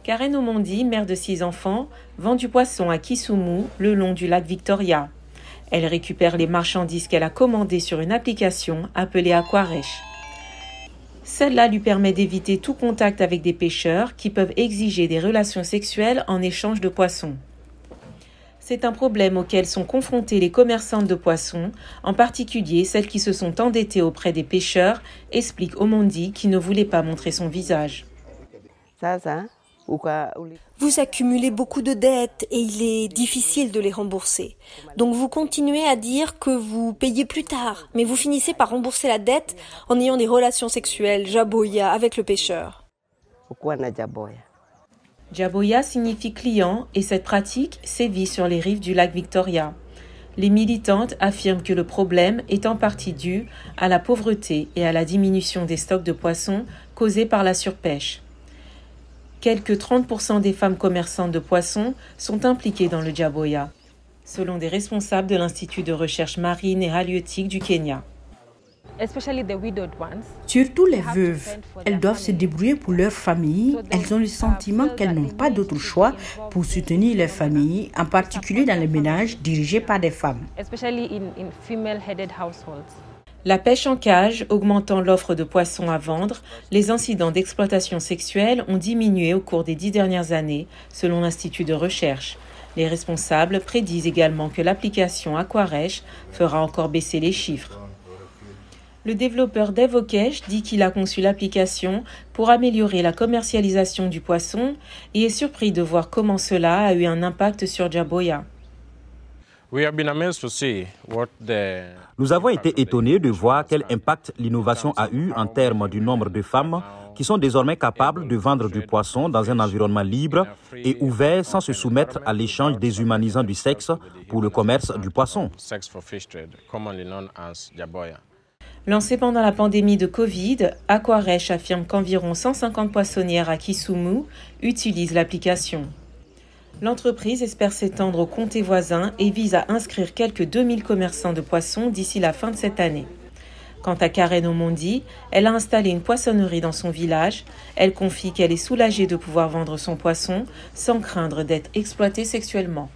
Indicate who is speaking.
Speaker 1: Karen Omondi, mère de 6 enfants, vend du poisson à Kisumu, le long du lac Victoria. Elle récupère les marchandises qu'elle a commandées sur une application appelée Aquaresh. Celle-là lui permet d'éviter tout contact avec des pêcheurs qui peuvent exiger des relations sexuelles en échange de poissons. C'est un problème auquel sont confrontés les commerçantes de poissons, en particulier celles qui se sont endettées auprès des pêcheurs, explique Omondi qui ne voulait pas montrer son visage.
Speaker 2: Vous accumulez beaucoup de dettes et il est difficile de les rembourser. Donc vous continuez à dire que vous payez plus tard, mais vous finissez par rembourser la dette en ayant des relations sexuelles, jaboya, avec le pêcheur.
Speaker 1: Jaboya signifie client et cette pratique sévit sur les rives du lac Victoria. Les militantes affirment que le problème est en partie dû à la pauvreté et à la diminution des stocks de poissons causés par la surpêche. Quelques 30% des femmes commerçantes de poissons sont impliquées dans le jaboya, selon des responsables de l'Institut de recherche marine et halieutique du Kenya.
Speaker 3: Surtout les veuves, elles doivent se débrouiller pour leur famille. Elles ont le sentiment qu'elles n'ont pas d'autre choix pour soutenir leur famille, en particulier dans les ménages dirigés par des femmes.
Speaker 1: La pêche en cage augmentant l'offre de poissons à vendre, les incidents d'exploitation sexuelle ont diminué au cours des 10 dernières années, selon l'Institut de recherche. Les responsables prédisent également que l'application Aquaresh fera encore baisser les chiffres. Le développeur Devokesh dit qu'il a conçu l'application pour améliorer la commercialisation du poisson et est surpris de voir comment cela a eu un impact sur Jaboya.
Speaker 4: Nous avons été étonnés de voir quel impact l'innovation a eu en termes du nombre de femmes qui sont désormais capables de vendre du poisson dans un environnement libre et ouvert sans se soumettre à l'échange déshumanisant du sexe pour le commerce du poisson.
Speaker 1: Lancé pendant la pandémie de Covid, Aquaresh affirme qu'environ 150 poissonnières à Kisumu utilisent l'application. L'entreprise espère s'étendre aux comtés voisins et vise à inscrire quelques 2000 commerçants de poissons d'ici la fin de cette année. Quant à Karen Omondi, elle a installé une poissonnerie dans son village. Elle confie qu'elle est soulagée de pouvoir vendre son poisson sans craindre d'être exploitée sexuellement.